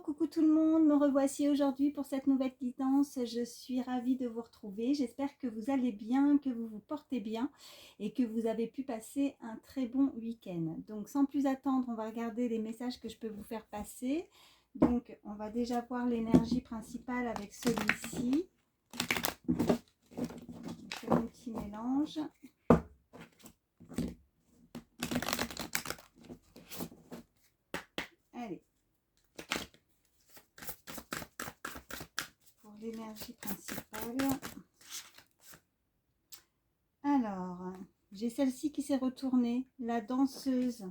coucou tout le monde, me revoici aujourd'hui pour cette nouvelle guidance. Je suis ravie de vous retrouver. J'espère que vous allez bien, que vous vous portez bien et que vous avez pu passer un très bon week-end. Donc sans plus attendre, on va regarder les messages que je peux vous faire passer. Donc on va déjà voir l'énergie principale avec celui-ci. Je fais un petit mélange. Allez. Pour l'énergie principale. Alors, j'ai celle-ci qui s'est retournée, la danseuse.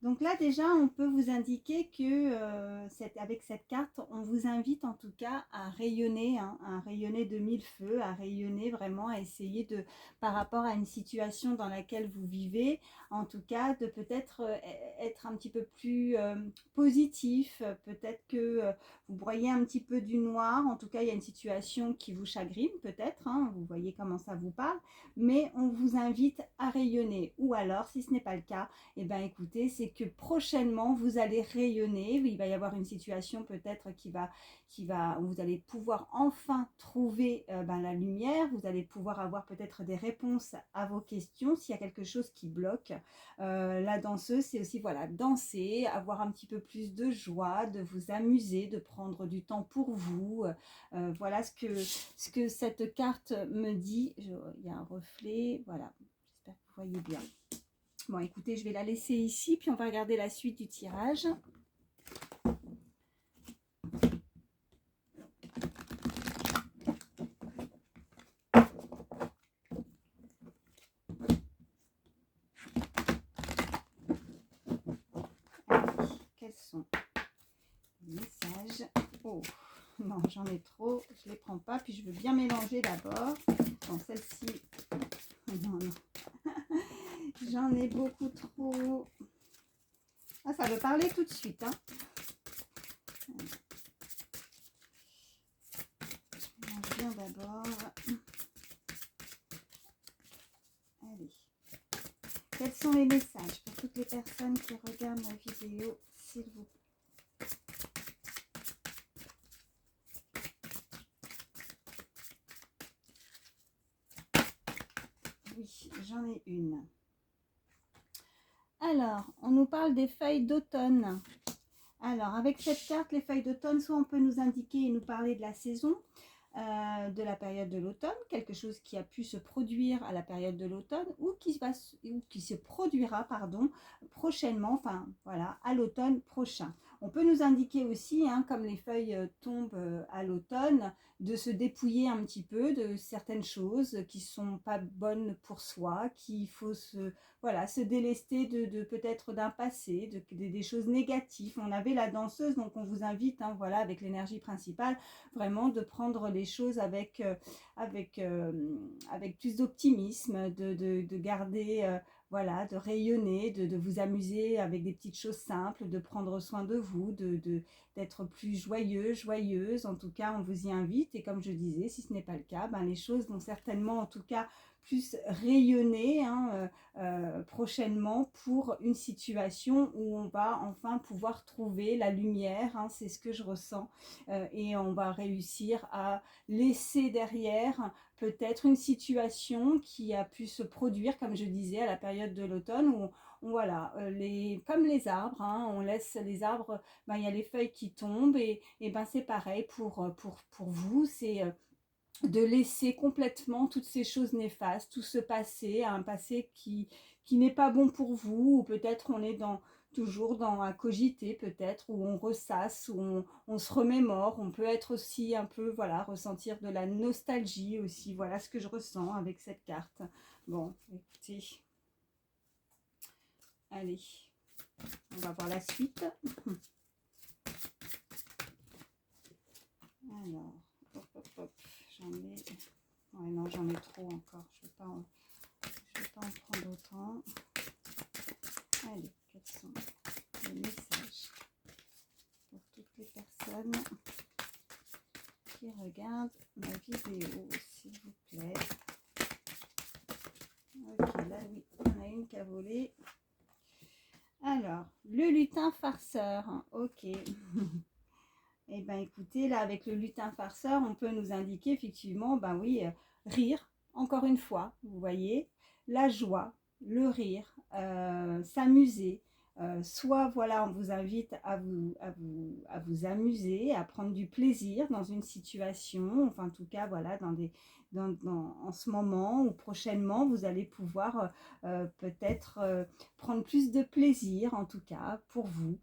Donc là déjà, on peut vous indiquer que avec cette carte, on vous invite en tout cas à rayonner, hein, à rayonner de mille feux, à rayonner vraiment, à essayer de, par rapport à une situation dans laquelle vous vivez, en tout cas de peut-être être un petit peu plus positif, peut-être que vous broyez un petit peu du noir, en tout cas il y a une situation qui vous chagrine peut-être, hein, vous voyez comment ça vous parle, mais on vous invite à rayonner, ou alors si ce n'est pas le cas, eh bien écoutez, c'est que prochainement vous allez rayonner, il va y avoir une situation peut-être où vous allez pouvoir enfin trouver la lumière, vous allez pouvoir avoir peut-être des réponses à vos questions s'il y a quelque chose qui bloque. La danseuse, c'est aussi voilà, danser, avoir un petit peu plus de joie, de vous amuser, de prendre du temps pour vous. Voilà ce que cette carte me dit. Il y a un reflet, voilà, j'espère que vous voyez bien. Bon, écoutez, je vais la laisser ici, puis on va regarder la suite du tirage. Allez, quels sont les messages? Oh, non, j'en ai trop, je ne les prends pas, puis je veux bien mélanger d'abord. Bon, celle-ci, non, non. J'en ai beaucoup trop. Ah, ça veut parler tout de suite, hein. Je mélange bien d'abord. Allez. Quels sont les messages pour toutes les personnes qui regardent ma vidéo, s'il vous plaît? Oui, j'en ai une. Alors, on nous parle des feuilles d'automne. Alors, avec cette carte, les feuilles d'automne, soit on peut nous indiquer et nous parler de la saison, de la période de l'automne, quelque chose qui a pu se produire à la période de l'automne ou qui se produira pardon, prochainement, enfin voilà, à l'automne prochain. On peut nous indiquer aussi, hein, comme les feuilles tombent à l'automne, de se dépouiller un petit peu de certaines choses qui ne sont pas bonnes pour soi, qu'il faut se délester de peut-être d'un passé, des choses négatives. On avait la danseuse, donc on vous invite, hein, voilà, avec l'énergie principale, vraiment de prendre les choses avec plus d'optimisme, de garder, voilà, de rayonner, de vous amuser avec des petites choses simples, de prendre soin de vous, d'être plus joyeux, joyeuse. En tout cas, on vous y invite. Et comme je disais, si ce n'est pas le cas, ben, les choses vont certainement, en tout cas, plus rayonner, hein, prochainement pour une situation où on va enfin pouvoir trouver la lumière, hein, c'est ce que je ressens, et on va réussir à laisser derrière peut-être une situation qui a pu se produire, comme je disais, à la période de l'automne où voilà, comme les arbres, hein, on laisse les arbres, ben, il y a les feuilles qui tombent et ben, c'est pareil pour vous, c'est de laisser complètement toutes ces choses néfastes, tout ce passé, un passé qui n'est pas bon pour vous, ou peut-être on est toujours dans à cogiter, peut-être, où on ressasse, où on se remémore, on peut être aussi un peu, voilà, ressentir de la nostalgie aussi, voilà ce que je ressens avec cette carte. Bon, écoutez, allez, on va voir la suite. Alors, hop, hop, hop, j'en ai... Ouais, non, j'en ai trop encore. Je ne vais pas en prendre autant. Allez, quels sont les messages pour toutes les personnes qui regardent ma vidéo, s'il vous plaît? Ok, là, oui, il y en a une qui a volé. Alors, le lutin farceur, ok. Eh bien, écoutez, là, avec le lutin farceur, on peut nous indiquer effectivement, ben oui, rire, encore une fois, vous voyez, la joie, le rire, s'amuser. Soit, voilà, on vous invite à vous amuser, à prendre du plaisir dans une situation, enfin, en tout cas, voilà, en ce moment ou prochainement, vous allez pouvoir peut-être prendre plus de plaisir, en tout cas, pour vous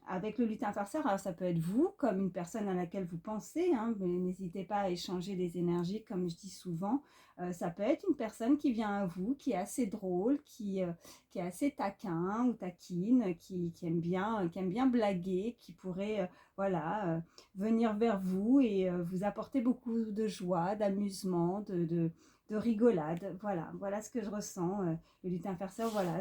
avec le lutin farceur. Alors ça peut être vous, comme une personne à laquelle vous pensez, hein, mais n'hésitez pas à échanger les énergies, comme je dis souvent. Ça peut être une personne qui vient à vous, qui est assez drôle, qui est assez taquin ou taquine, qui aime bien blaguer, qui pourrait voilà, venir vers vous et vous apporter beaucoup de joie, d'amusement, de rigolade. Voilà, voilà ce que je ressens. Le lutin farceur, voilà,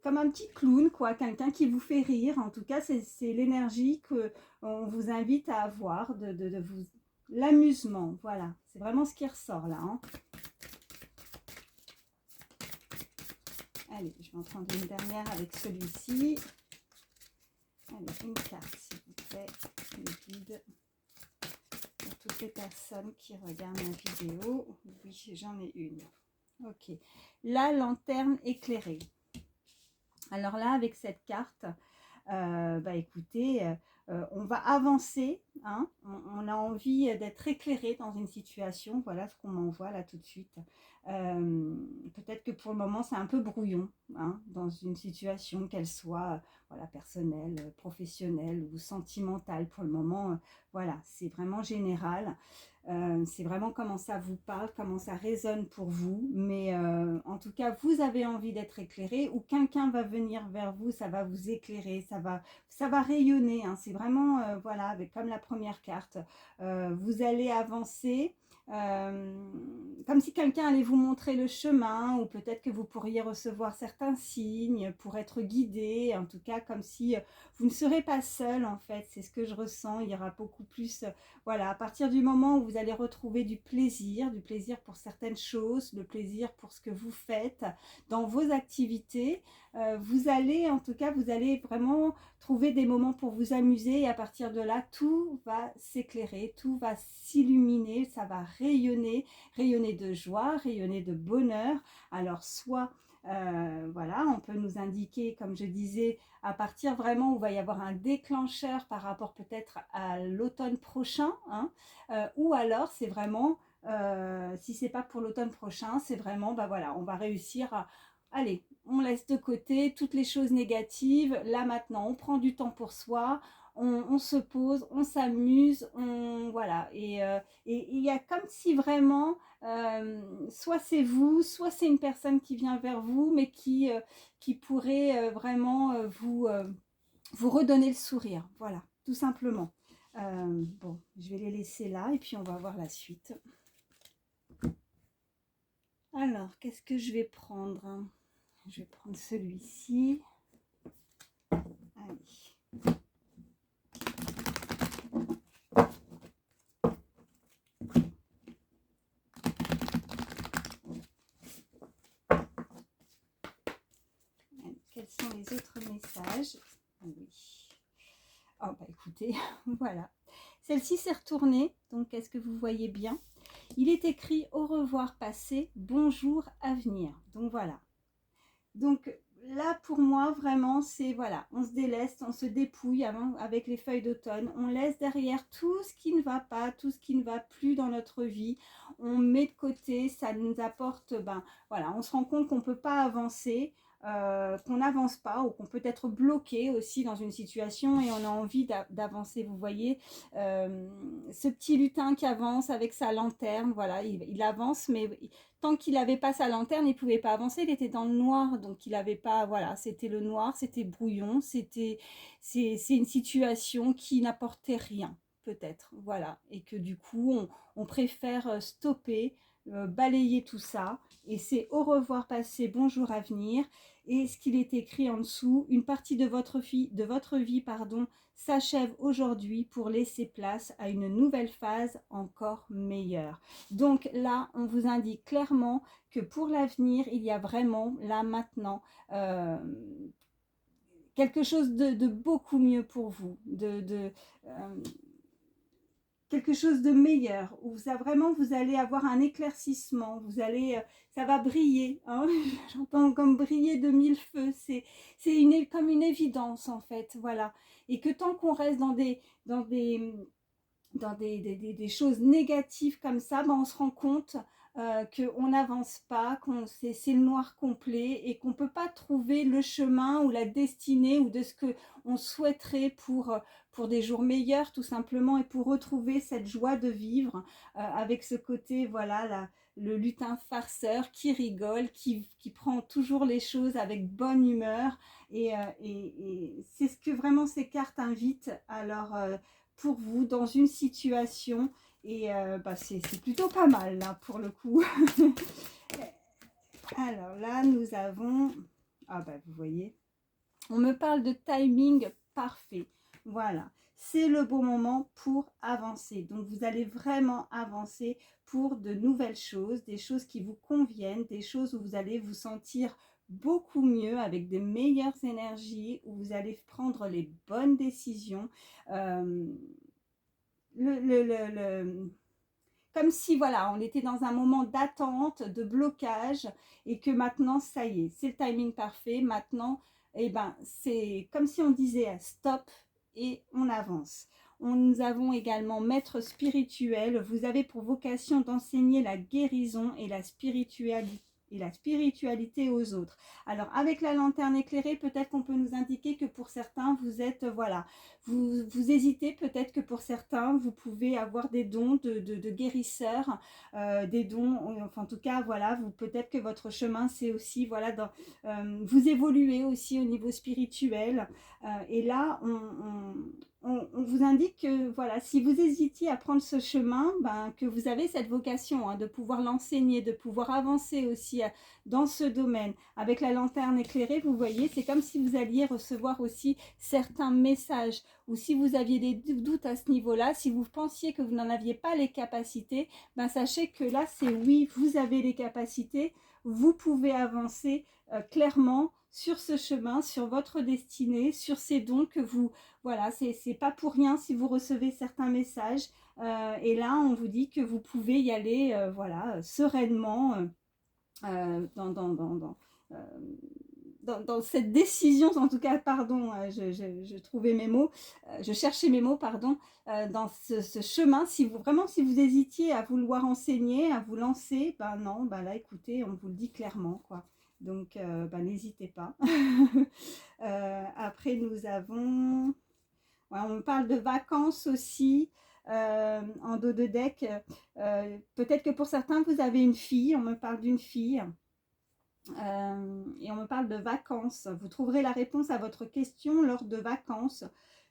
comme un petit clown, quoi, quelqu'un qui vous fait rire. En tout cas, c'est l'énergie qu'on vous invite à avoir, de vous... L'amusement, voilà, c'est vraiment ce qui ressort là. Hein. Allez, je vais en prendre une dernière avec celui-ci. Allez, une carte, s'il vous plaît, le guide. Pour toutes les personnes qui regardent ma vidéo, oui, j'en ai une. Ok, la lanterne éclairée. Alors là, avec cette carte, bah écoutez, on va avancer, hein, on a envie d'être éclairé dans une situation, voilà ce qu'on m'envoie là tout de suite. Peut-être que pour le moment c'est un peu brouillon, hein, dans une situation, qu'elle soit voilà, personnelle, professionnelle ou sentimentale. Pour le moment, voilà, c'est vraiment général. C'est vraiment comment ça vous parle, comment ça résonne pour vous. Mais en tout cas, vous avez envie d'être éclairé ou quelqu'un va venir vers vous, ça va vous éclairer, ça va rayonner. Hein. C'est vraiment, voilà, avec, comme la première carte, vous allez avancer. Comme si quelqu'un allait vous montrer le chemin ou peut-être que vous pourriez recevoir certains signes pour être guidé, en tout cas comme si vous ne serez pas seul en fait, c'est ce que je ressens. Il y aura beaucoup plus, voilà, à partir du moment où vous allez retrouver du plaisir pour certaines choses, le plaisir pour ce que vous faites dans vos activités, vous allez, en tout cas, vous allez vraiment trouver des moments pour vous amuser et à partir de là, tout va s'éclairer, tout va s'illuminer, ça va rayonner, rayonner de joie, rayonner de bonheur. Alors, soit voilà, on peut nous indiquer, comme je disais, à partir vraiment où il va y avoir un déclencheur par rapport peut-être à l'automne prochain, hein, ou alors c'est vraiment, si c'est pas pour l'automne prochain, c'est vraiment, bah voilà, on va réussir à, allez, on laisse de côté toutes les choses négatives, là maintenant, on prend du temps pour soi, on se pose, on s'amuse, voilà, et il y a comme si vraiment, soit c'est vous, soit c'est une personne qui vient vers vous, mais qui pourrait vraiment vous redonner le sourire. Voilà, tout simplement. Bon, je vais les laisser là et puis on va voir la suite. Alors, qu'est-ce que je vais prendre? Je vais prendre celui-ci. Allez. Quels sont les autres messages? Oui. Oh, bah écoutez, voilà. Celle-ci s'est retournée, donc est-ce que vous voyez bien? Il est écrit au revoir passé, bonjour avenir. Donc voilà. Donc là pour moi vraiment c'est voilà, on se déleste, on se dépouille avec les feuilles d'automne, on laisse derrière tout ce qui ne va pas, tout ce qui ne va plus dans notre vie, on met de côté, ça nous apporte, ben voilà, on se rend compte qu'on ne peut pas avancer, qu'on n'avance pas ou qu'on peut être bloqué aussi dans une situation et on a envie d'avancer. Vous voyez ce petit lutin qui avance avec sa lanterne, voilà, il avance mais tant qu'il n'avait pas sa lanterne, il ne pouvait pas avancer, il était dans le noir, donc il n'avait pas, voilà, c'était le noir, c'était brouillon, c'est une situation qui n'apportait rien, peut-être, voilà, et que du coup, on préfère stopper, balayer tout ça, et c'est au revoir passé, bonjour avenir, Et ce qu'il est écrit en dessous, une partie de votre vie, pardon, s'achève aujourd'hui pour laisser place à une nouvelle phase encore meilleure. Donc là, on vous indique clairement que pour l'avenir, il y a vraiment, là, maintenant, quelque chose de beaucoup mieux pour vous, quelque chose de meilleur, où vous allez avoir un éclaircissement, ça va briller, hein. J'entends comme briller de mille feux, c'est comme une évidence en fait, voilà. Et que tant qu'on reste dans des choses négatives comme ça, ben on se rend compte qu'on n'avance pas, c'est le noir complet et qu'on ne peut pas trouver le chemin ou la destinée ou de ce qu'on souhaiterait pour des jours meilleurs tout simplement et pour retrouver cette joie de vivre avec ce côté, voilà, le lutin farceur qui rigole, qui prend toujours les choses avec bonne humeur et c'est ce que vraiment ces cartes invitent. Alors pour vous dans une situation et c'est plutôt pas mal là pour le coup. Alors là nous avons, vous voyez, on me parle de timing parfait, voilà, c'est le bon moment pour avancer. Donc vous allez vraiment avancer pour de nouvelles choses, des choses qui vous conviennent, des choses où vous allez vous sentir beaucoup mieux, avec des meilleures énergies, où vous allez prendre les bonnes décisions. Comme si voilà, on était dans un moment d'attente, de blocage et que maintenant ça y est, c'est le timing parfait. Maintenant, c'est comme si on disait stop et on avance. Nous avons également maître spirituel. Vous avez pour vocation d'enseigner la guérison et la spiritualité aux autres. Alors avec la lanterne éclairée, peut-être qu'on peut nous indiquer que pour certains vous êtes, voilà, vous hésitez, peut-être que pour certains vous pouvez avoir des dons de guérisseurs, des dons, enfin en tout cas voilà, peut-être que votre chemin c'est aussi, voilà, vous évoluez aussi au niveau spirituel et là on vous indique que voilà, si vous hésitiez à prendre ce chemin, que vous avez cette vocation de pouvoir l'enseigner, de pouvoir avancer aussi dans ce domaine. Avec la lanterne éclairée, vous voyez, c'est comme si vous alliez recevoir aussi certains messages, ou si vous aviez des doutes à ce niveau-là, si vous pensiez que vous n'en aviez pas les capacités, sachez que là c'est oui, vous avez les capacités, vous pouvez avancer clairement sur ce chemin, sur votre destinée, sur ces dons que vous, voilà, c'est pas pour rien si vous recevez certains messages et là on vous dit que vous pouvez y aller voilà, sereinement dans cette décision, en tout cas, pardon, je trouvais mes mots, je cherchais mes mots, pardon, dans ce chemin, si vous hésitiez à vouloir enseigner, à vous lancer, non, là, écoutez, on vous le dit clairement, quoi. Donc, n'hésitez pas. Après, nous avons... Ouais, on me parle de vacances aussi, en dos de deck. Peut-être que pour certains, vous avez une fille, on me parle d'une fille. Et on me parle de vacances. Vous trouverez la réponse à votre question lors de vacances,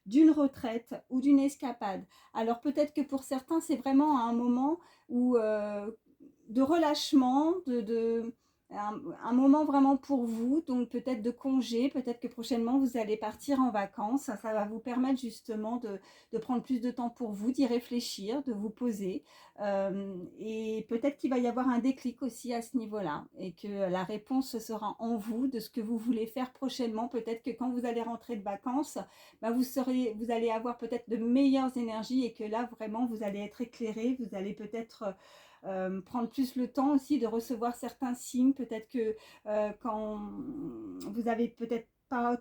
d'une retraite ou d'une escapade. Alors peut-être que pour certains, c'est vraiment un moment où, de relâchement, un moment vraiment pour vous, donc peut-être de congé, peut-être que prochainement vous allez partir en vacances. Ça va vous permettre justement de prendre plus de temps pour vous, d'y réfléchir, de vous poser. Et peut-être qu'il va y avoir un déclic aussi à ce niveau-là et que la réponse sera en vous de ce que vous voulez faire prochainement. Peut-être que quand vous allez rentrer de vacances, vous allez avoir peut-être de meilleures énergies et que là vraiment vous allez être éclairé, vous allez peut-être prendre plus le temps aussi de recevoir certains signes. Peut-être que quand vous avez peut-être pas,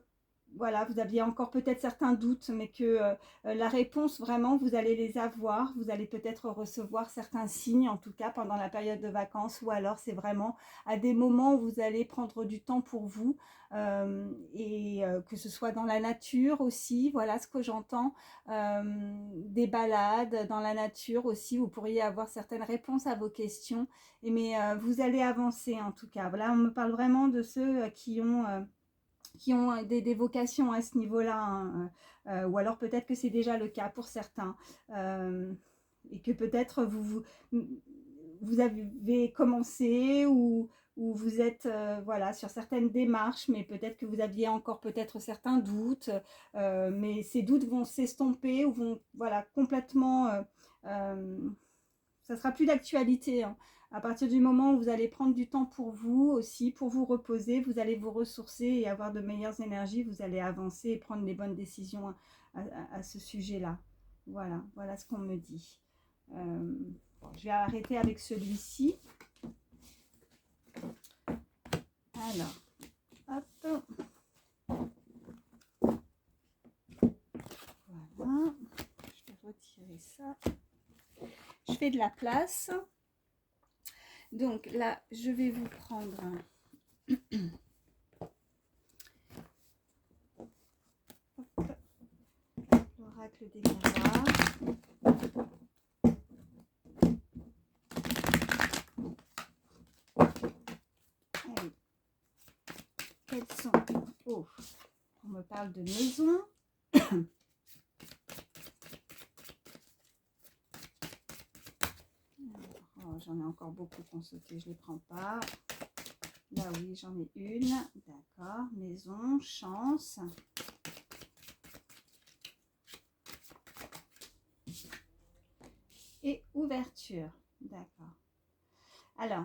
voilà, vous aviez encore peut-être certains doutes, mais que la réponse, vraiment, vous allez les avoir. Vous allez peut-être recevoir certains signes, en tout cas pendant la période de vacances, ou alors c'est vraiment à des moments où vous allez prendre du temps pour vous, et que ce soit dans la nature aussi, voilà ce que j'entends, des balades dans la nature aussi, vous pourriez avoir certaines réponses à vos questions, mais vous allez avancer en tout cas. Voilà, on me parle vraiment de ceux qui ont des vocations à ce niveau-là, hein, ou alors peut-être que c'est déjà le cas pour certains, et que peut-être vous avez commencé ou où vous êtes voilà, sur certaines démarches, mais peut-être que vous aviez encore peut-être certains doutes, mais ces doutes vont s'estomper ou vont voilà, complètement, ça sera plus d'actualité, hein. À partir du moment où vous allez prendre du temps pour vous aussi, pour vous reposer, vous allez vous ressourcer et avoir de meilleures énergies, vous allez avancer et prendre les bonnes décisions à ce sujet-là. Voilà, voilà ce qu'on me dit. Bon, je vais arrêter avec celui-ci. Alors, hop. Voilà. Je vais retirer ça. Je fais de la place. Donc là, je vais vous prendre l'oracle des miroirs. Allez. Quels sont... Oh, on me parle de maison. Oh, j'en ai encore beaucoup qui ont sauté, je ne les prends pas. Là oui, j'en ai une. D'accord. Maison, chance. Et ouverture. D'accord. Alors,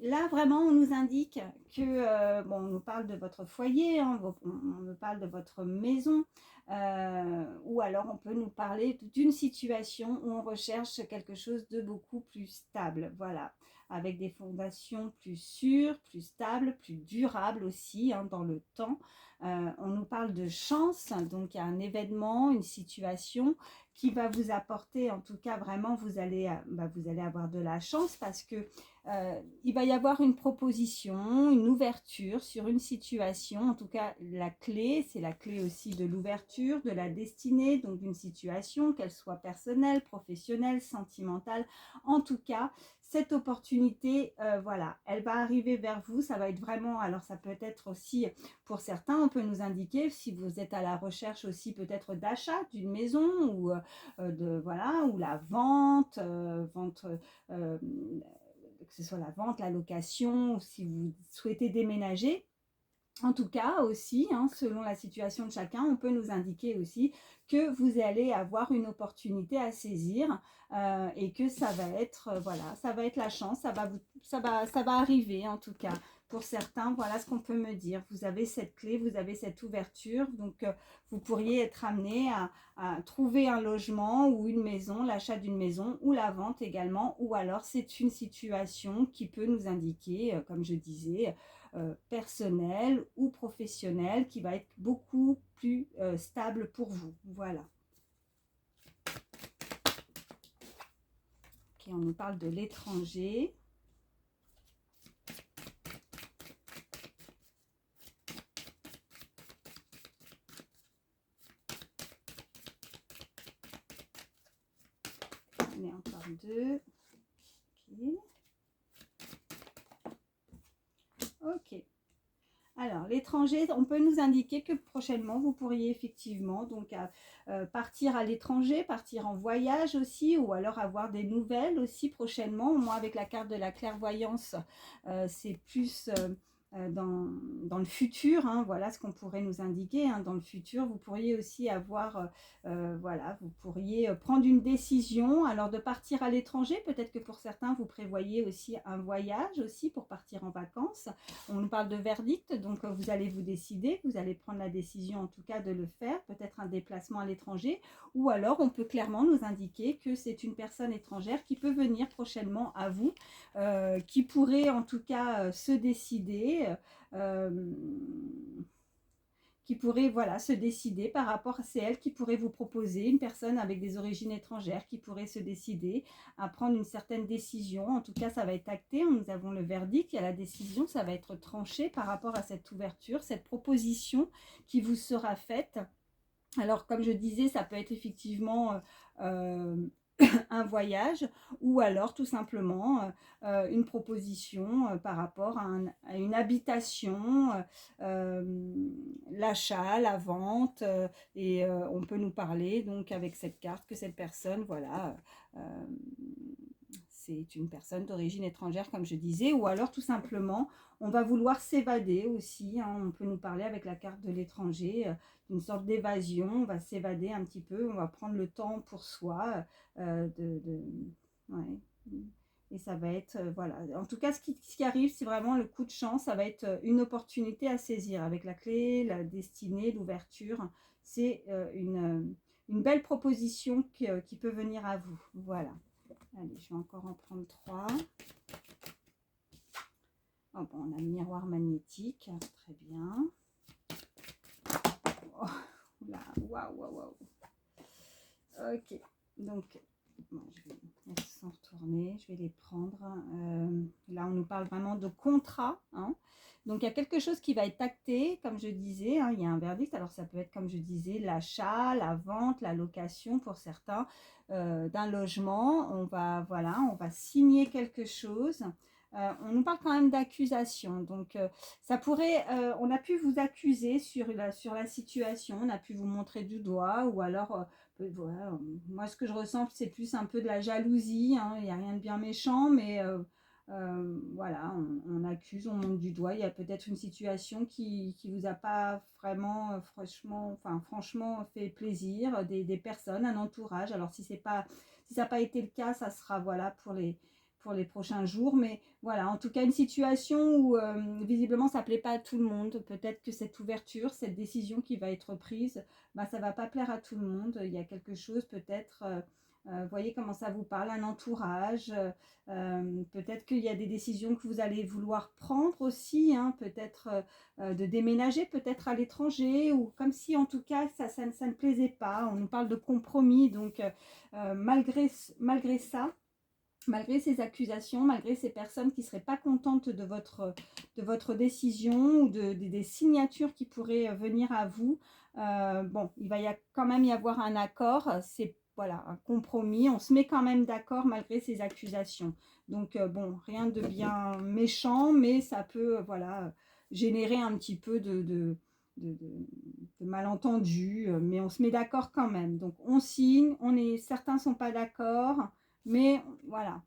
là, vraiment, on nous indique que, bon, on nous parle de votre foyer, hein, on nous parle de votre maison, ou alors on peut nous parler d'une situation où on recherche quelque chose de beaucoup plus stable, voilà, avec des fondations plus sûres, plus stables, plus durables aussi, hein, dans le temps. On nous parle de chance, donc il y a un événement, une situation qui va vous apporter, en tout cas vraiment, vous allez avoir de la chance parce que il va y avoir une proposition, une ouverture sur une situation. En tout cas, la clé, c'est la clé aussi de l'ouverture, de la destinée, donc d'une situation, qu'elle soit personnelle, professionnelle, sentimentale. En tout cas, cette opportunité, voilà, elle va arriver vers vous. Ça va être vraiment, alors ça peut être aussi, pour certains, on peut nous indiquer si vous êtes à la recherche aussi peut-être d'achat d'une maison ou voilà, ou la vente, que ce soit la vente, la location, ou si vous souhaitez déménager. En tout cas aussi, hein, selon la situation de chacun, on peut nous indiquer aussi que vous allez avoir une opportunité à saisir et que ça va être, voilà, ça va être la chance, ça va arriver en tout cas. Pour certains, voilà ce qu'on peut me dire. Vous avez cette clé, vous avez cette ouverture, donc vous pourriez être amené à trouver un logement ou une maison, l'achat d'une maison ou la vente également, ou alors c'est une situation qui peut nous indiquer, comme je disais, personnel ou professionnel qui va être beaucoup plus stable pour vous. Voilà. Ok, on nous parle de l'étranger. On est encore deux. Ok. Alors, l'étranger, on peut nous indiquer que prochainement, vous pourriez effectivement donc partir à l'étranger, partir en voyage aussi, ou alors avoir des nouvelles aussi prochainement. Moi, avec la carte de la clairvoyance, c'est plus dans le futur, hein, voilà ce qu'on pourrait nous indiquer. Hein, dans le futur, vous pourriez aussi avoir, voilà, vous pourriez prendre une décision, alors de partir à l'étranger. Peut-être que pour certains, vous prévoyez aussi un voyage aussi pour partir en vacances. On nous parle de verdict, donc vous allez vous décider, vous allez prendre la décision en tout cas de le faire, peut-être un déplacement à l'étranger, ou alors on peut clairement nous indiquer que c'est une personne étrangère qui peut venir prochainement à vous, qui pourrait en tout cas se décider, qui pourrait voilà, se décider par rapport, c'est elle qui pourrait vous proposer, une personne avec des origines étrangères qui pourrait se décider à prendre une certaine décision. En tout cas, ça va être acté, nous avons le verdict, il y a la décision, ça va être tranché par rapport à cette ouverture, cette proposition qui vous sera faite. Alors, comme je disais, ça peut être effectivement un voyage ou alors tout simplement une proposition par rapport à une habitation, l'achat, la vente et on peut nous parler donc avec cette carte que cette personne, voilà, c'est une personne d'origine étrangère, comme je disais, ou alors tout simplement, on va vouloir s'évader aussi, hein. On peut nous parler avec la carte de l'étranger, d'une sorte d'évasion, on va s'évader un petit peu, on va prendre le temps pour soi, ouais. Et ça va être, voilà. En tout cas, ce qui arrive, c'est vraiment le coup de chance, ça va être une opportunité à saisir avec la clé, la destinée, l'ouverture. C'est une belle proposition qui peut venir à vous. Voilà. Allez, je vais encore en prendre 3. Oh, bon, on a le miroir magnétique, très bien. Oh, là, waouh, waouh, waouh. Ok, donc, bon, elles sont retournées, je vais les prendre. Là, on nous parle vraiment de contrat, hein. Donc, il y a quelque chose qui va être acté, comme je disais, hein, il y a un verdict. Alors, ça peut être, comme je disais, l'achat, la vente, la location pour certains d'un logement. Voilà, on va signer quelque chose. On nous parle quand même d'accusation. Donc, ça pourrait, on a pu vous accuser sur la situation, on a pu vous montrer du doigt, ou alors, voilà, moi, ce que je ressens, c'est plus un peu de la jalousie, hein. Il n'y a rien de bien méchant, mais voilà, on accuse, on monte du doigt. Il y a peut-être une situation qui vous a pas vraiment, franchement fait plaisir, des personnes, un entourage. Alors si ça n'a pas été le cas, ça sera voilà pour les prochains jours. Mais voilà, en tout cas, une situation où visiblement ça ne plaît pas à tout le monde. Peut-être que cette ouverture, cette décision qui va être prise, bah, ça ne va pas plaire à tout le monde. Il y a quelque chose peut-être... voyez comment ça vous parle, un entourage, peut-être qu'il y a des décisions que vous allez vouloir prendre aussi, hein, peut-être de déménager, peut-être à l'étranger, ou comme si en tout cas ça ne plaisait pas. On nous parle de compromis, donc malgré ça, malgré ces accusations, malgré ces personnes qui ne seraient pas contentes de votre décision, ou des signatures qui pourraient venir à vous, bon, il va quand même y avoir un accord. C'est voilà, un compromis, on se met quand même d'accord malgré ces accusations. Donc bon, rien de bien méchant, mais ça peut voilà, générer un petit peu de malentendus, mais on se met d'accord quand même. Donc on signe, certains ne sont pas d'accord, mais voilà,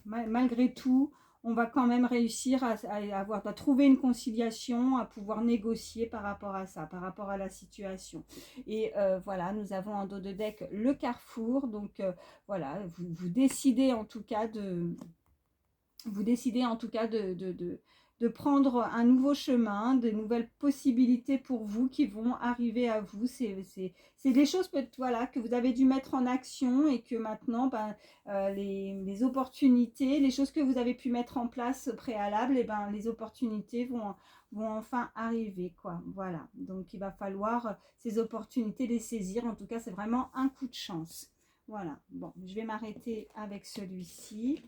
malgré tout, on va quand même réussir à trouver une conciliation, à pouvoir négocier par rapport à ça, par rapport à la situation. Et voilà, nous avons en dos de deck le carrefour. Donc voilà, vous décidez en tout cas de prendre un nouveau chemin, de nouvelles possibilités pour vous qui vont arriver à vous. C'est des choses voilà, que vous avez dû mettre en action, et que maintenant, ben, les opportunités, les choses que vous avez pu mettre en place préalable, et ben, les opportunités vont enfin arriver, quoi. Voilà, donc il va falloir ces opportunités les saisir. En tout cas, c'est vraiment un coup de chance. Voilà, bon, je vais m'arrêter avec celui-ci.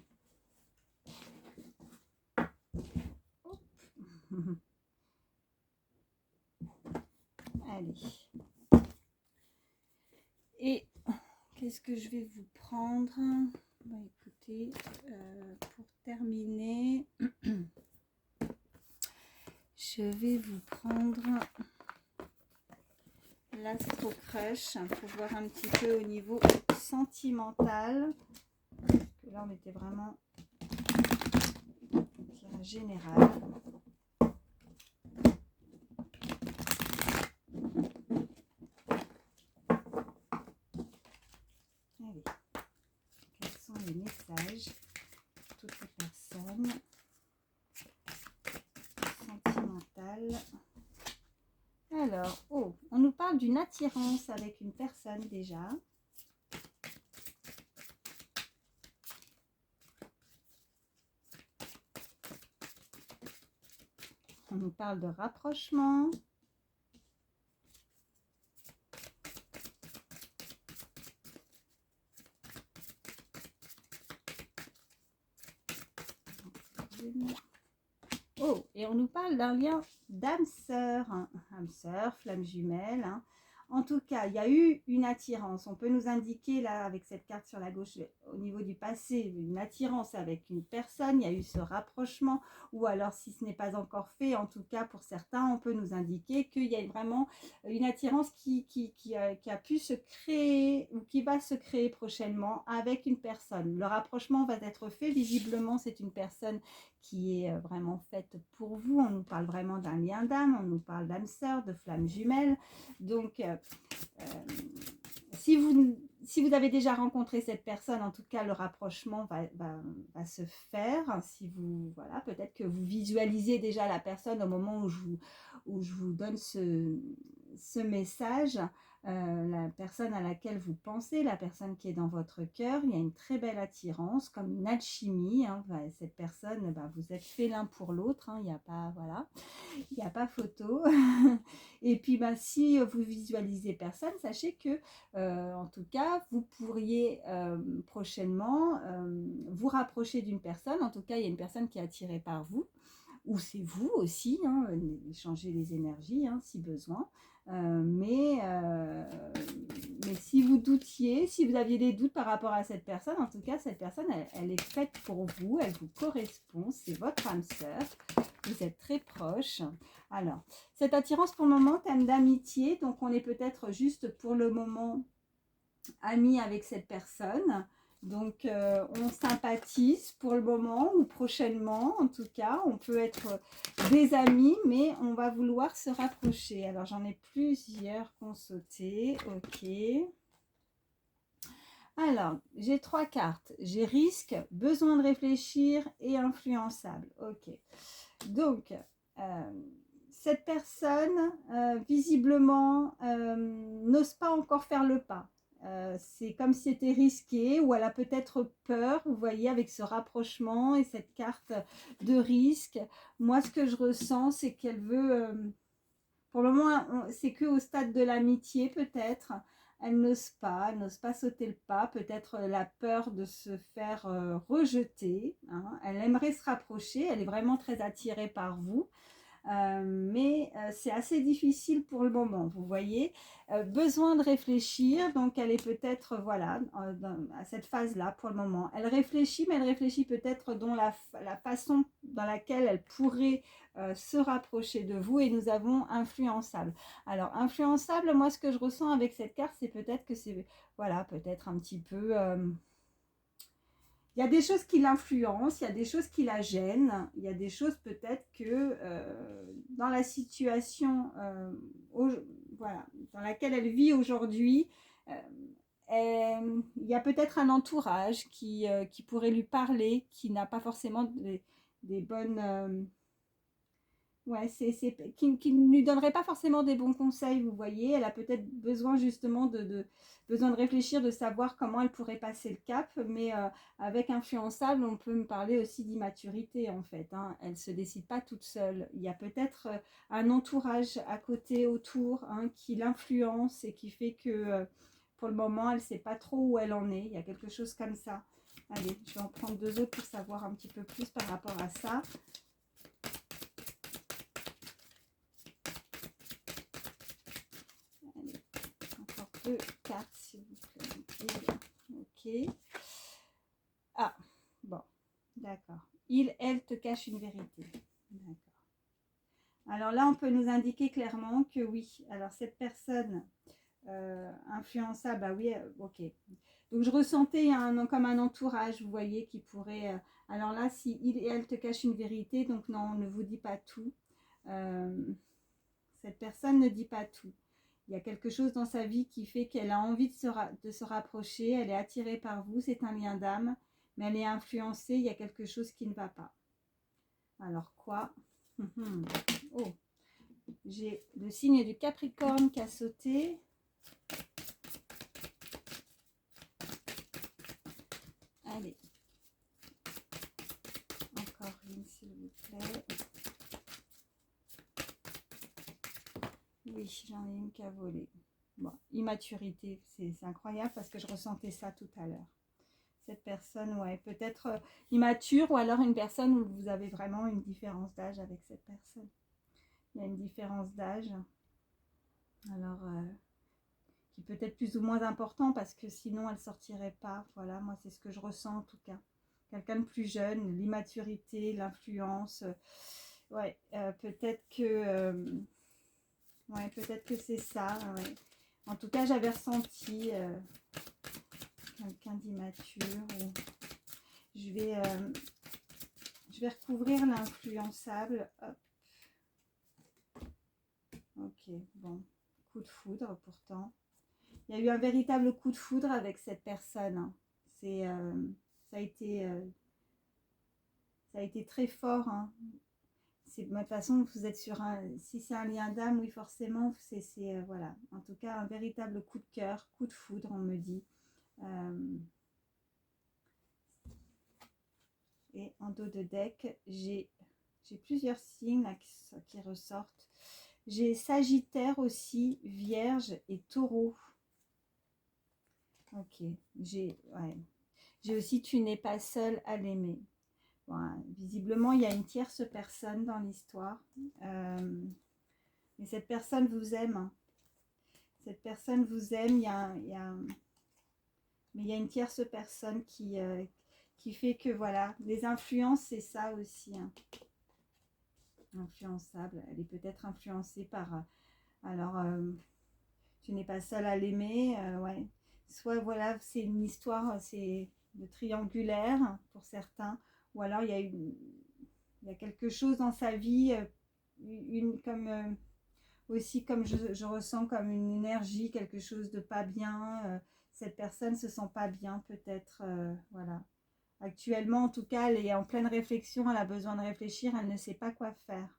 Allez. Et qu'est-ce que je vais vous prendre? Bah, écoutez, pour terminer, je vais vous prendre l'Astro Crush pour voir un petit peu au niveau sentimental. Parce que là, on était vraiment général. Allez, quels sont les messages pour toutes les personnes sentimentales? Alors, oh, on nous parle d'une attirance avec une personne déjà. On nous parle de rapprochement. Oh, et on nous parle d'un lien d'âme sœur, hein, âme sœur, flamme jumelle, hein. En tout cas, il y a eu une attirance. On peut nous indiquer là avec cette carte sur la gauche au niveau du passé, une attirance avec une personne, il y a eu ce rapprochement, ou alors si ce n'est pas encore fait, en tout cas pour certains, on peut nous indiquer qu'il y a vraiment une attirance qui a pu se créer ou qui va se créer prochainement avec une personne. Le rapprochement va être fait, visiblement c'est une personne qui est vraiment faite pour vous. On nous parle vraiment d'un lien d'âme, on nous parle d'âme sœur, de flamme jumelle. Donc, si vous avez déjà rencontré cette personne, en tout cas, le rapprochement va se faire. Si vous, voilà, peut-être que vous visualisez déjà la personne au moment où je vous donne ce message. La personne à laquelle vous pensez, la personne qui est dans votre cœur, il y a une très belle attirance, comme une alchimie. Hein. Cette personne, vous êtes fait l'un pour l'autre. Hein. Il n'y a pas, voilà, il n'y a pas photo. Et puis, si vous visualisez personne, sachez que, en tout cas, vous pourriez prochainement vous rapprocher d'une personne. En tout cas, il y a une personne qui est attirée par vous. Ou c'est vous aussi, hein, échanger les énergies hein, si besoin. Mais si vous doutiez, si vous aviez des doutes par rapport à cette personne, en tout cas, cette personne, elle est faite pour vous, elle vous correspond, c'est votre âme sœur, vous êtes très proches. Alors, cette attirance pour le moment, thème d'amitié, donc on est peut-être juste pour le moment amis avec cette personne. Donc, on sympathise pour le moment ou prochainement. En tout cas, on peut être des amis, mais on va vouloir se rapprocher. Alors, j'en ai plusieurs qui ont sauté. Ok. Alors, j'ai 3 cartes. J'ai risque, besoin de réfléchir et influençable. Ok. Donc, cette personne, visiblement, n'ose pas encore faire le pas. C'est comme si c'était risqué ou elle a peut-être peur, vous voyez, avec ce rapprochement et cette carte de risque. Moi, ce que je ressens, c'est qu'elle veut, pour le moment, c'est qu'au stade de l'amitié peut-être, elle n'ose pas sauter le pas, peut-être la peur de se faire rejeter. Hein. Elle aimerait se rapprocher, elle est vraiment très attirée par vous. Mais c'est assez difficile pour le moment, vous voyez. Besoin de réfléchir, donc elle est peut-être, voilà, à cette phase-là pour le moment. Elle réfléchit, mais elle réfléchit peut-être dans la façon dans laquelle elle pourrait se rapprocher de vous, et nous avons influençable. Alors, influençable, moi, ce que je ressens avec cette carte, c'est peut-être que c'est, voilà, peut-être un petit peu... il y a des choses qui l'influencent, il y a des choses qui la gênent, il y a des choses peut-être que dans la situation voilà, dans laquelle elle vit aujourd'hui, il y a peut-être un entourage qui pourrait lui parler, qui n'a pas forcément des bonnes... ouais, qui ne lui donnerait pas forcément des bons conseils, vous voyez. Elle a peut-être besoin justement besoin de réfléchir, de savoir comment elle pourrait passer le cap. Mais avec influençable, on peut me parler aussi d'immaturité en fait. Hein. Elle ne se décide pas toute seule. Il y a peut-être un entourage à côté, autour, hein, qui l'influence et qui fait que pour le moment, elle ne sait pas trop où elle en est. Il y a quelque chose comme ça. Allez, je vais en prendre 2 autres pour savoir un petit peu plus par rapport à ça. Encore 2 cartes, s'il vous plaît. Ok. Ah, bon, d'accord. Elle te cache une vérité. D'accord. Alors là, on peut nous indiquer clairement que oui. Alors, cette personne influençable, bah oui, ok. Donc, je ressentais comme un entourage, vous voyez, qui pourrait... alors là, si elle te cache une vérité, donc non, on ne vous dit pas tout. Cette personne ne dit pas tout. Il y a quelque chose dans sa vie qui fait qu'elle a envie de se rapprocher, elle est attirée par vous, c'est un lien d'âme, mais elle est influencée, il y a quelque chose qui ne va pas. Alors quoi? Oh, j'ai le signe du Capricorne qui a sauté. Allez. Encore une, s'il vous plaît. Oui, j'en ai une qui a volé. Bon, immaturité, c'est incroyable parce que je ressentais ça tout à l'heure. Cette personne, ouais, peut-être immature, ou alors une personne où vous avez vraiment une différence d'âge avec cette personne. Il y a une différence d'âge. Alors, qui peut être plus ou moins important parce que sinon elle ne sortirait pas. Voilà, moi c'est ce que je ressens en tout cas. Quelqu'un de plus jeune, l'immaturité, l'influence. Ouais, peut-être que... ouais, peut-être que c'est ça. Ouais. En tout cas, j'avais ressenti quelqu'un d'immature. Ou... Je vais recouvrir l'influençable. Hop. Ok, bon. Coup de foudre pourtant. Il y a eu un véritable coup de foudre avec cette personne. Hein. Ça a été très fort. Hein. De toute façon, vous êtes sur un... Si c'est un lien d'âme, oui, forcément, c'est voilà. En tout cas, un véritable coup de cœur, coup de foudre, on me dit. Et en dos de deck, j'ai plusieurs signes là, qui ressortent. J'ai Sagittaire aussi, Vierge et Taureau. Ok, j'ai aussi Tu n'es pas seul à l'aimer. Bon, visiblement, il y a une tierce personne dans l'histoire. Mais cette personne vous aime. Cette personne vous aime. Mais il y a une tierce personne qui fait que, voilà, les influences, c'est ça aussi. Hein. Influençable. Elle est peut-être influencée par... alors, tu n'es pas seule à l'aimer. Ouais. Soit, voilà, c'est une histoire, c'est de triangulaire pour certains. Ou alors, il y a quelque chose dans sa vie, aussi comme je ressens comme une énergie, quelque chose de pas bien. Cette personne se sent pas bien peut-être. Voilà. Actuellement, en tout cas, elle est en pleine réflexion, elle a besoin de réfléchir, elle ne sait pas quoi faire.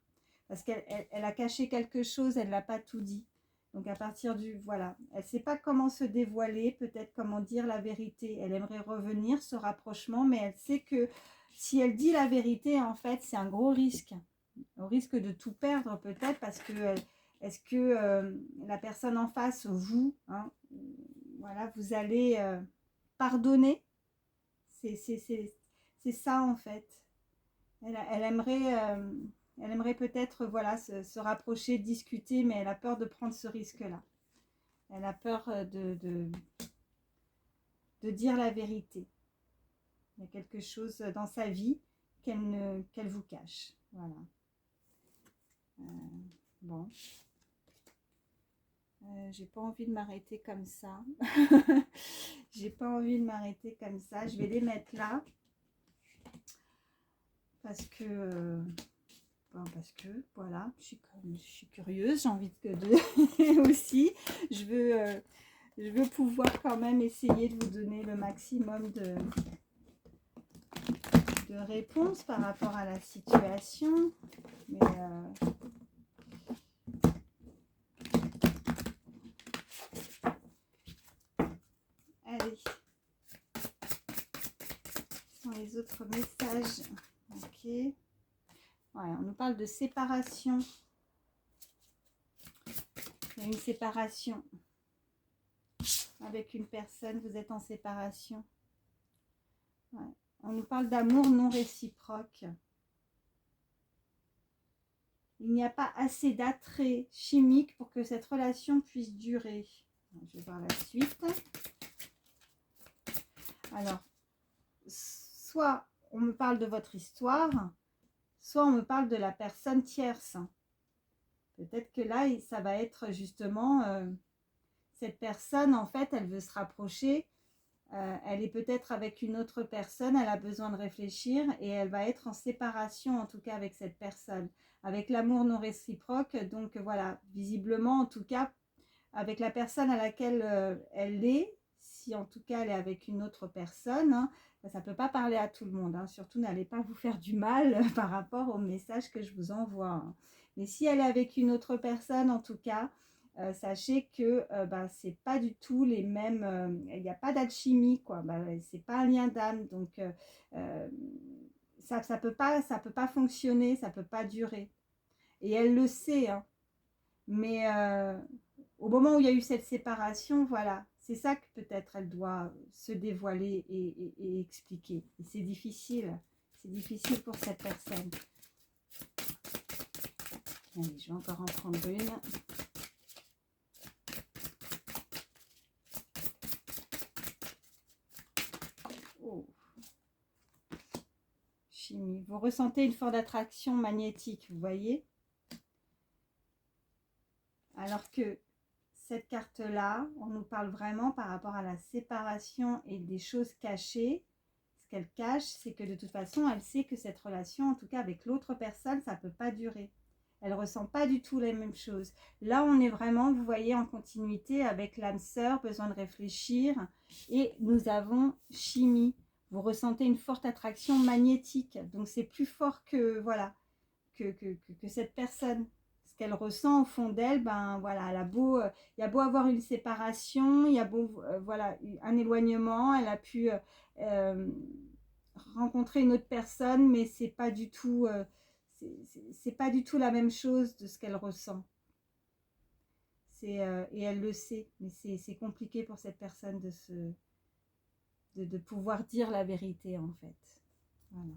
Parce qu'elle a caché quelque chose, elle ne l'a pas tout dit. Donc à partir du... Voilà, elle ne sait pas comment se dévoiler, peut-être comment dire la vérité. Elle aimerait revenir, ce rapprochement, mais elle sait que si elle dit la vérité, en fait, c'est un gros risque. Au risque de tout perdre peut-être parce que... Est-ce que la personne en face, vous, hein, voilà, vous allez pardonner? C'est ça en fait. Elle aimerait peut-être voilà, se rapprocher, discuter, mais elle a peur de prendre ce risque-là. Elle a peur de dire la vérité. Il y a quelque chose dans sa vie qu'elle vous cache. Voilà. Bon. J'ai pas envie de m'arrêter comme ça. J'ai pas envie de m'arrêter comme ça. Je vais les mettre là. Parce que voilà, je suis curieuse, j'ai envie de aussi. Je veux pouvoir quand même essayer de vous donner le maximum de réponses par rapport à la situation. Mais allez. Ce sont les autres messages. Ok. Ouais, on nous parle de séparation. Il y a une séparation avec une personne, vous êtes en séparation. Ouais. On nous parle d'amour non réciproque. Il n'y a pas assez d'attrait chimique pour que cette relation puisse durer. Je vais voir la suite. Alors, soit on me parle de votre histoire, soit on me parle de la personne tierce. Peut-être que là, ça va être justement cette personne, en fait, elle veut se rapprocher. Elle est peut-être avec une autre personne, elle a besoin de réfléchir et elle va être en séparation, en tout cas avec cette personne, avec l'amour non réciproque. Donc voilà, visiblement, en tout cas, avec la personne à laquelle elle est, si en tout cas elle est avec une autre personne, hein, ça ne peut pas parler à tout le monde, hein, surtout n'allez pas vous faire du mal par rapport au message que je vous envoie. Hein. Mais si elle est avec une autre personne, en tout cas, sachez que c'est pas du tout les mêmes, il n'y a pas d'alchimie, quoi. C'est pas un lien d'âme, donc ça peut pas fonctionner, ça peut pas durer. Et elle le sait, hein. Mais au moment où il y a eu cette séparation, voilà, c'est ça que peut-être elle doit se dévoiler et expliquer. Et c'est difficile pour cette personne. Allez, je vais encore en prendre une. alchimie. Vous ressentez une forte attraction magnétique, vous voyez? Alors que cette carte-là, on nous parle vraiment par rapport à la séparation et des choses cachées. Ce qu'elle cache, c'est que de toute façon, elle sait que cette relation, en tout cas avec l'autre personne, ça ne peut pas durer. Elle ne ressent pas du tout les mêmes choses. Là, on est vraiment, vous voyez, en continuité avec l'âme sœur, besoin de réfléchir. Et nous avons chimie. Vous ressentez une forte attraction magnétique. Donc, c'est plus fort que, voilà, que cette personne. Ce qu'elle ressent au fond d'elle, ben voilà, elle a beau, il y a beau avoir une séparation, il y a beau, voilà, un éloignement, elle a pu rencontrer une autre personne, mais c'est pas du tout, c'est pas du tout la même chose de ce qu'elle ressent. Et elle le sait, mais c'est compliqué pour cette personne de pouvoir dire la vérité en fait. Voilà.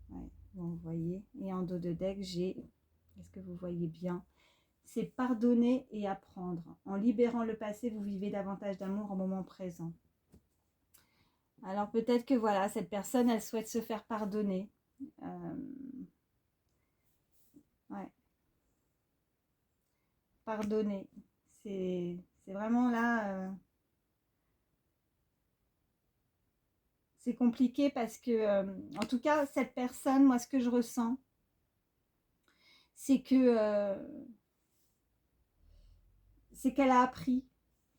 Ouais, bon, vous voyez. Et en dos de deck, j'ai, est-ce que vous voyez bien? C'est pardonner et apprendre. En libérant le passé, vous vivez davantage d'amour au moment présent. Alors peut-être que voilà, cette personne, elle souhaite se faire pardonner. Ouais. Pardonner. C'est vraiment là... c'est compliqué parce que, en tout cas, cette personne, moi, ce que je ressens, c'est que c'est qu'elle a appris.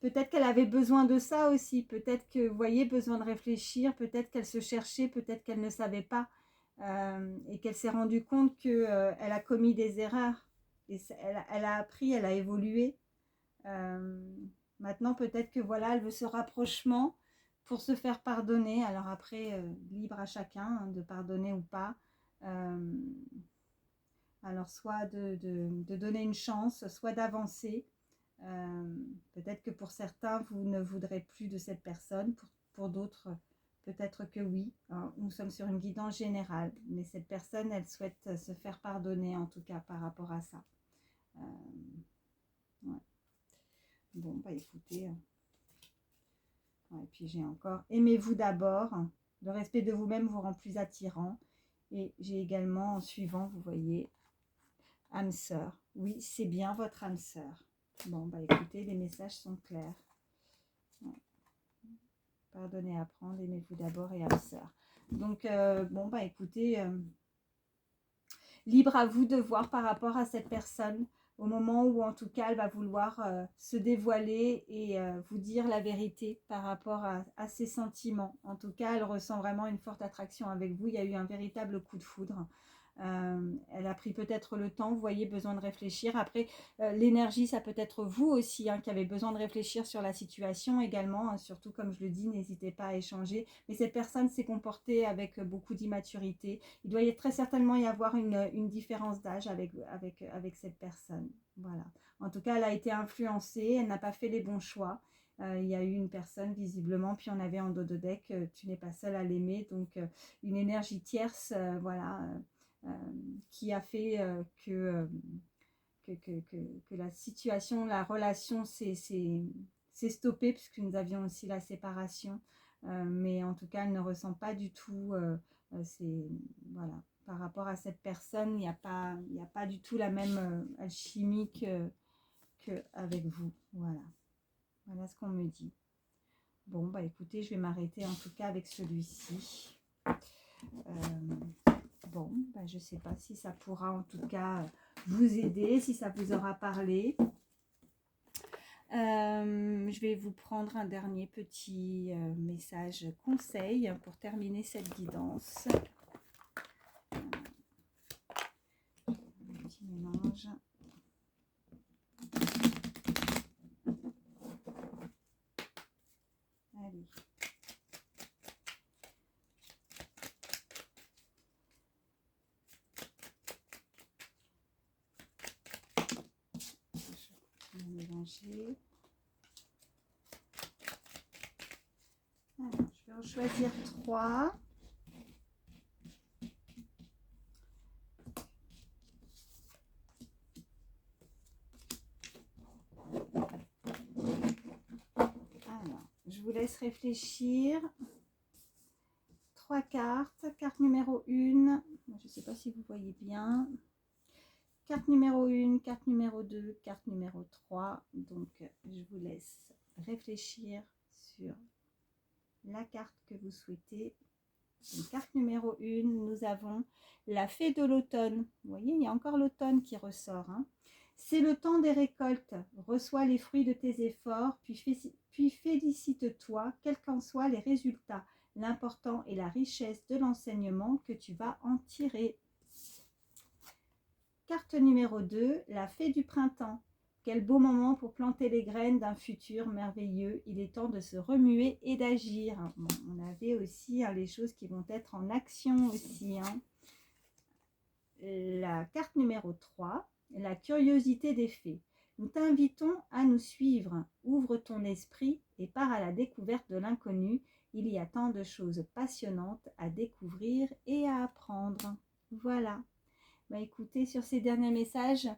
Peut-être qu'elle avait besoin de ça aussi. Peut-être que, vous voyez, besoin de réfléchir. Peut-être qu'elle se cherchait. Peut-être qu'elle ne savait pas. Et qu'elle s'est rendue compte qu'elle a commis des erreurs. Et elle a appris, elle a évolué. Maintenant, peut-être que voilà, elle veut ce rapprochement pour se faire pardonner. Alors après, libre à chacun hein, de pardonner ou pas. Alors soit de donner une chance, soit d'avancer. Peut-être que pour certains, vous ne voudrez plus de cette personne. Pour d'autres, peut-être que oui. Hein. Nous sommes sur une guidance générale. Mais cette personne, elle souhaite se faire pardonner, en tout cas, par rapport à ça. Ouais. Bon, bah écoutez. Ouais, et puis j'ai encore, aimez-vous d'abord. Le respect de vous-même vous rend plus attirant. Et j'ai également, en suivant, vous voyez, âme sœur. Oui, c'est bien votre âme sœur. Bon, bah écoutez, les messages sont clairs. Ouais. Pardonnez, apprendre, aimez-vous d'abord et âme sœur. Donc, bon, bah écoutez, libre à vous de voir par rapport à cette personne au moment où en tout cas elle va vouloir se dévoiler et vous dire la vérité par rapport à ses sentiments. En tout cas, elle ressent vraiment une forte attraction avec vous. Il y a eu un véritable coup de foudre. Elle a pris peut-être le temps, vous voyez, besoin de réfléchir. Après, l'énergie, ça peut être vous aussi hein, qui avez besoin de réfléchir sur la situation également. Hein, surtout, comme je le dis, n'hésitez pas à échanger. Mais cette personne s'est comportée avec beaucoup d'immaturité. Il doit très certainement y avoir une différence d'âge avec cette personne. Voilà. En tout cas, elle a été influencée, elle n'a pas fait les bons choix. Il y a eu une personne visiblement, puis on avait en dos de deck, tu n'es pas seule à l'aimer. Donc, une énergie tierce, voilà. Qui a fait que la situation, la relation s'est stoppée puisque nous avions aussi la séparation. Mais en tout cas, elle ne ressent pas du tout, voilà, par rapport à cette personne, il n'y a pas du tout la même alchimie qu'avec vous. Voilà. Voilà ce qu'on me dit. Bon, bah écoutez, je vais m'arrêter en tout cas avec celui-ci. Bon, ben je ne sais pas si ça pourra en tout cas vous aider, si ça vous aura parlé. Je vais vous prendre un dernier petit message conseil pour terminer cette guidance. Un petit mélange. Allez. Mélanger. Alors, je vais en choisir 3. Alors, je vous laisse réfléchir. 3 cartes. Carte numéro 1, je ne sais pas si vous voyez bien. Carte numéro 1, carte numéro 2, carte numéro 3. Donc, je vous laisse réfléchir sur la carte que vous souhaitez. Donc, carte numéro 1, nous avons la fée de l'automne. Vous voyez, il y a encore l'automne qui ressort. Hein. C'est le temps des récoltes. Reçois les fruits de tes efforts, puis félicite-toi, quels qu'en soient les résultats. L'important est la richesse de l'enseignement que tu vas en tirer. Carte numéro 2, la fée du printemps. Quel beau moment pour planter les graines d'un futur merveilleux. Il est temps de se remuer et d'agir. Bon, on avait aussi les choses qui vont être en action aussi. Hein. La carte numéro 3, la curiosité des fées. Nous t'invitons à nous suivre. Ouvre ton esprit et pars à la découverte de l'inconnu. Il y a tant de choses passionnantes à découvrir et à apprendre. Voilà. Bah, écoutez, sur ces derniers messages,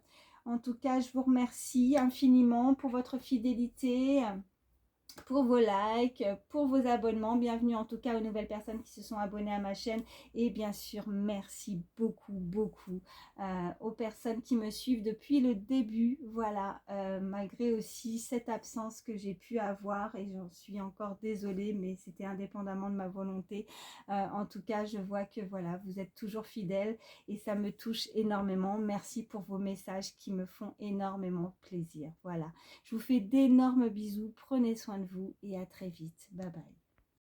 en tout cas, je vous remercie infiniment pour votre fidélité, pour vos likes, pour vos abonnements. Bienvenue en tout cas aux nouvelles personnes qui se sont abonnées à ma chaîne. Et bien sûr, merci beaucoup aux personnes qui me suivent depuis le début. Voilà, malgré aussi cette absence que j'ai pu avoir et j'en suis encore désolée, mais c'était indépendamment de ma volonté. En tout cas, je vois que voilà, vous êtes toujours fidèles et ça me touche énormément. Merci pour vos messages qui me font énormément plaisir. Voilà, je vous fais d'énormes bisous. Prenez soin de vous et à très vite. Bye bye.